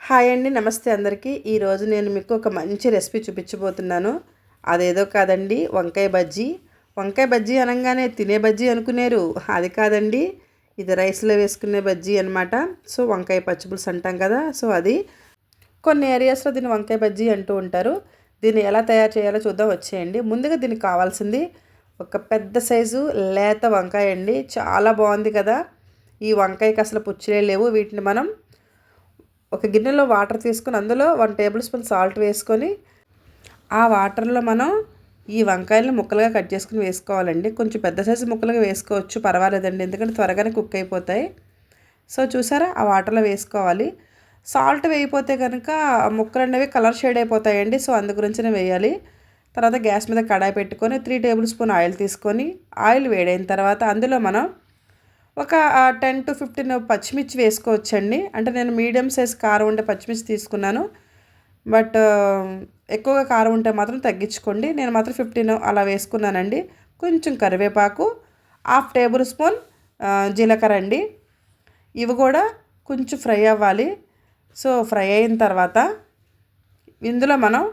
Hi అండి. నమస్తే అందరికీ. ఈరోజు నేను మీకు ఒక మంచి రెసిపీ చూపించబోతున్నాను. అదేదో కాదండి, వంకాయ బజ్జీ. వంకాయ బజ్జీ అనంగానే తినే బజ్జీ అనుకునేరు. అది కాదండి, ఇది రైస్లో వేసుకునే బజ్జీ అనమాట. సో వంకాయ పచ్చిపులుసు అంటాం కదా, సో అది కొన్ని ఏరియాస్లో దీన్ని వంకాయ బజ్జీ అంటూ ఉంటారు. దీన్ని ఎలా తయారు చేయాలో చూద్దాం, వచ్చేయండి. ముందుగా దీనికి కావాల్సింది ఒక పెద్ద సైజు లేత వంకాయ అండి. చాలా బాగుంది కదా. ఈ వంకాయకి అసలు పుచ్చులే లేవు. వీటిని మనం ఒక గిన్నెలో వాటర్ తీసుకొని అందులో 1 టేబుల్ స్పూన్ సాల్ట్ వేసుకొని ఆ వాటర్లో మనం ఈ వంకాయలను ముక్కలుగా కట్ చేసుకుని వేసుకోవాలండి. కొంచెం పెద్ద సైజు ముక్కలుగా వేసుకోవచ్చు, పర్వాలేదండి, ఎందుకంటే త్వరగానే కుక్ అయిపోతాయి. సో చూసారా, ఆ వాటర్లో వేసుకోవాలి. సాల్ట్ వేయిపోతే కనుక ముక్కలు అనేవి కలర్ షేడ్ అయిపోతాయండి. సో అందు గురించినే వేయాలి. తర్వాత గ్యాస్ మీద కడాయి పెట్టుకొని 3 టేబుల్ స్పూన్ ఆయిల్ తీసుకొని ఆయిల్ వేడైన తర్వాత అందులో మనం ఒక 10 to 15 పచ్చిమిర్చి వేసుకోవచ్చండి. అంటే నేను మీడియం సైజ్ కారం ఉండే పచ్చిమిర్చి తీసుకున్నాను. బట్ ఎక్కువగా కారం ఉంటే మాత్రం తగ్గించుకోండి. నేను మాత్రం 15 అలా వేసుకున్నానండి. కొంచెం కరివేపాకు, 1/2 టేబుల్ స్పూన్ జీలకర్ర అండి. ఇవి కూడా కొంచెం ఫ్రై అవ్వాలి. సో ఫ్రై అయిన తర్వాత ఇందులో మనం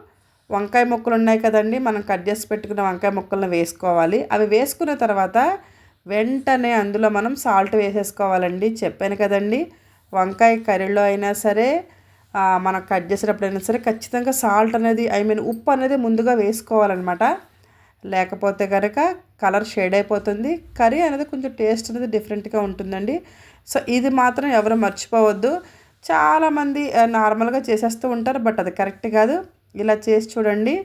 వంకాయ ముక్కలు ఉన్నాయి కదండి, మనం కట్ చేసి పెట్టుకున్న వంకాయ ముక్కలను వేసుకోవాలి. అవి వేసుకున్న తర్వాత వెంటనే అందులో మనం సాల్ట్ వేసేసుకోవాలండి. చెప్పాను కదండి, వంకాయ కర్రీలో అయినా సరే మనం కట్ చేసేటప్పుడైనా సరే ఖచ్చితంగా సాల్ట్ అనేది ఉప్పు అనేది ముందుగా వేసుకోవాలన్నమాట. లేకపోతే కనుక కలర్ షేడ్ అయిపోతుంది, కర్రీ అనేది కొంచెం టేస్ట్ అనేది డిఫరెంట్గా ఉంటుందండి. సో ఇది మాత్రం ఎవరు మర్చిపోవద్దు. చాలామంది నార్మల్గా చేసేస్తూ ఉంటారు, బట్ అది కరెక్ట్ కాదు. ఇలా చేసి చూడండి,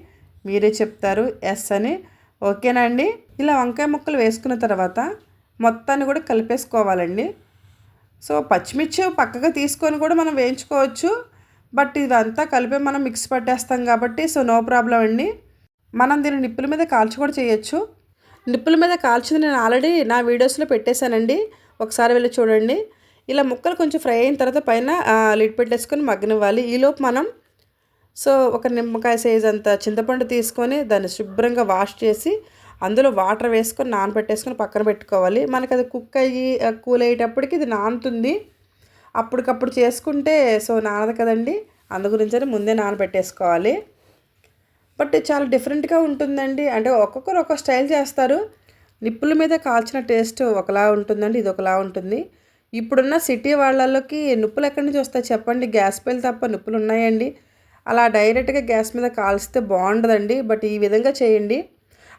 మీరే చెప్తారు ఎస్ అని. ఓకేనా అండి. ఇలా వంకాయ ముక్కలు వేసుకున్న తర్వాత మొత్తాన్ని కూడా కలిపేసుకోవాలండి. సో పచ్చిమిర్చి పక్కగా తీసుకొని కూడా మనం వేయించుకోవచ్చు, బట్ ఇదంతా కలిపి మనం మిక్స్ పట్టేస్తాం కాబట్టి సో నో ప్రాబ్లం అండి. మనం దీన్ని నిప్పుల మీద కాల్చి కూడా చేయొచ్చు. నిప్పుల మీద కాల్చింది నేను ఆల్రెడీ నా వీడియోస్లో పెట్టేశానండి, ఒకసారి వెళ్ళి చూడండి. ఇలా ముక్కలు కొంచెం ఫ్రై అయిన తర్వాత పైన లిడ్ పెట్టేసుకొని మగ్గనివ్వాలి. ఈలోపు మనం సో ఒక నిమ్మకాయ సైజ్ అంత చింతపండు తీసుకొని దాన్ని శుభ్రంగా వాష్ చేసి అందులో వాటర్ వేసుకొని నానబెట్టేసుకొని పక్కన పెట్టుకోవాలి. మనకి అది కుక్ అయ్యి కూల్ అయ్యేటప్పటికి ఇది నానుతుంది. అప్పటికప్పుడు చేసుకుంటే సో నానదు కదండి, అందు గురించని ముందే నానబెట్టేసుకోవాలి. బట్ చాలా డిఫరెంట్గా ఉంటుందండి. అంటే ఒక్కొక్కరు ఒక్కొక్క స్టైల్ చేస్తారు. నిప్పుల మీద కాల్చిన టేస్ట్ ఒకలా ఉంటుందండి, ఇది ఒకలా ఉంటుంది. ఇప్పుడున్న సిటీ వాళ్ళకి నిప్పులు ఎక్కడి నుంచి వస్తాయి చెప్పండి, గ్యాస్ పొయ్యిలు తప్ప నిప్పులు ఉన్నాయండి. అలా డైరెక్ట్గా గ్యాస్ మీద కాల్స్తే బాగుండదండి. బట్ ఈ విధంగా చేయండి.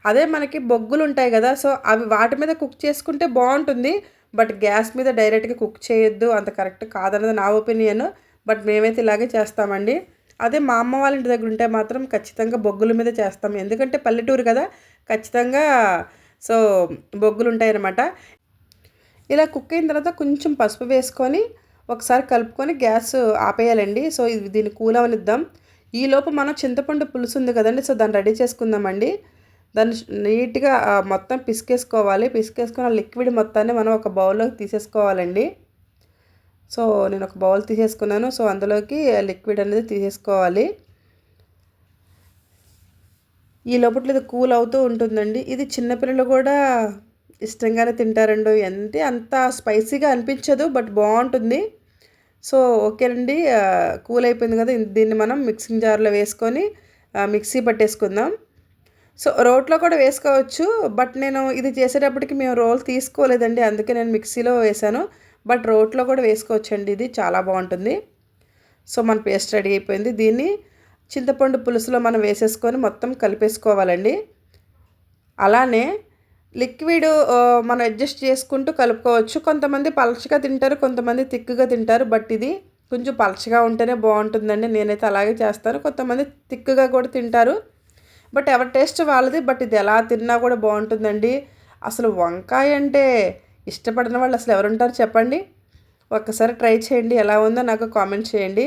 అదే మనకి బొగ్గులు ఉంటాయి కదా, సో అవి వాటి మీద కుక్ చేసుకుంటే బాగుంటుంది. బట్ గ్యాస్ మీద డైరెక్ట్గా కుక్ చేయొద్దు, అంత కరెక్ట్ కాదన్నది నా ఒపీనియన్. బట్ మేమైతే ఇలాగే చేస్తామండి. అదే మా అమ్మ వాళ్ళ ఇంటి దగ్గర ఉంటే మాత్రం ఖచ్చితంగా బొగ్గుల మీద చేస్తాం, ఎందుకంటే పల్లెటూరు కదా, ఖచ్చితంగా సో బొగ్గులు ఉంటాయి అన్నమాట. ఇలా కుక్ అయిన తర్వాత కొంచెం పసుపు వేసుకొని ఒకసారి కలుపుకొని గ్యాస్ ఆపేయాలండి. సో ఇది దీన్ని కూల్ అవనిద్దాం. ఈలోపు మనం చింతపండు పులుసు ఉంది కదండి, సో దాన్ని రెడీ చేసుకుందామండి. దాన్ని నీట్గా మొత్తం పిసికేసుకోవాలి. పిసికేసుకున్న లిక్విడ్ మొత్తాన్ని మనం ఒక బౌల్లోకి తీసేసుకోవాలండి. సో నేను ఒక బౌల్ తీసేసుకున్నాను. సో అందులోకి లిక్విడ్ అనేది తీసేసుకోవాలి. ఈ లోపల ఇది కూల్ అవుతూ ఉంటుందండి. ఇది చిన్నపిల్లలు కూడా ఇష్టంగానే తింటారండి. అంత స్పైసీగా అనిపించదు, బట్ బాగుంటుంది. సో ఓకేనండి, కూల్ అయిపోయింది కదా, దీన్ని మనం మిక్సింగ్ జార్లో వేసుకొని మిక్సీ పట్టేసుకుందాం. సో రోట్లో కూడా వేసుకోవచ్చు, బట్ నేను ఇది చేసేటప్పటికి మేము రోల్ తీసుకోలేదండి, అందుకే నేను మిక్సీలో వేసాను. బట్ రోట్లో కూడా వేసుకోవచ్చండి, ఇది చాలా బాగుంటుంది. సో మన పేస్ట్ రెడీ అయిపోయింది. దీన్ని చింతపండు పులుసులో మనం వేసేసుకొని మొత్తం కలిపేసుకోవాలండి. అలానే లిక్విడ్ మనం అడ్జస్ట్ చేసుకుంటూ కలుపుకోవచ్చు. కొంతమంది పలచగా తింటారు, కొంతమంది తిక్కుగా తింటారు. బట్ ఇది కొంచెం పలచగా ఉంటేనే బాగుంటుందండి, నేనైతే అలాగే చేస్తాను. కొంతమంది తిక్కుగా కూడా తింటారు, బట్ ఎవరి టేస్ట్ వాళ్ళది. బట్ ఇది ఎలా తిన్నా కూడా బాగుంటుందండి. అసలు వంకాయ అంటే ఇష్టపడిన వాళ్ళు అసలు ఎవరుంటారు చెప్పండి. ఒక్కసారి ట్రై చేయండి, ఎలా ఉందో నాకు కామెంట్ చేయండి.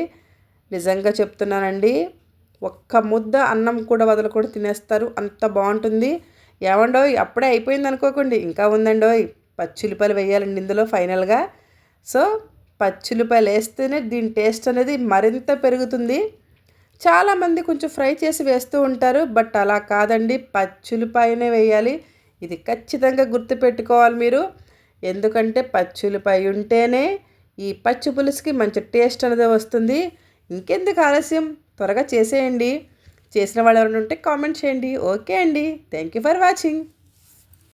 నిజంగా చెప్తున్నానండి, ఒక్క ముద్ద అన్నం కూడా వదలకుండా తినేస్తారు, అంత బాగుంటుంది. ఏమండోయ్ అప్పుడే అయిపోయింది అనుకోకండి, ఇంకా ఉందండోయ్. పచ్చిమిరపకాయలు వేయాలండి ఇందులో ఫైనల్గా. సో పచ్చిమిరపకాయలు వేస్తేనే దీని టేస్ట్ అనేది మరింత పెరుగుతుంది. చాలామంది కొంచెం ఫ్రై చేసి వేస్తూ ఉంటారు, బట్ అలా కాదండి, పచ్చిమిరపకాయనే వేయాలి. ఇది ఖచ్చితంగా గుర్తుపెట్టుకోవాలి మీరు. ఎందుకంటే పచ్చిమిరపకాయ ఉంటేనే ఈ పచ్చి పులుసుకి మంచి టేస్ట్ అనేది వస్తుంది. ఇంకెందుకు ఆలస్యం, త్వరగా చేసేయండి. చేసిన వాళ్ళు ఎవరైనా ఉంటే కామెంట్ చేయండి. ఓకే అండి. Thank you for watching.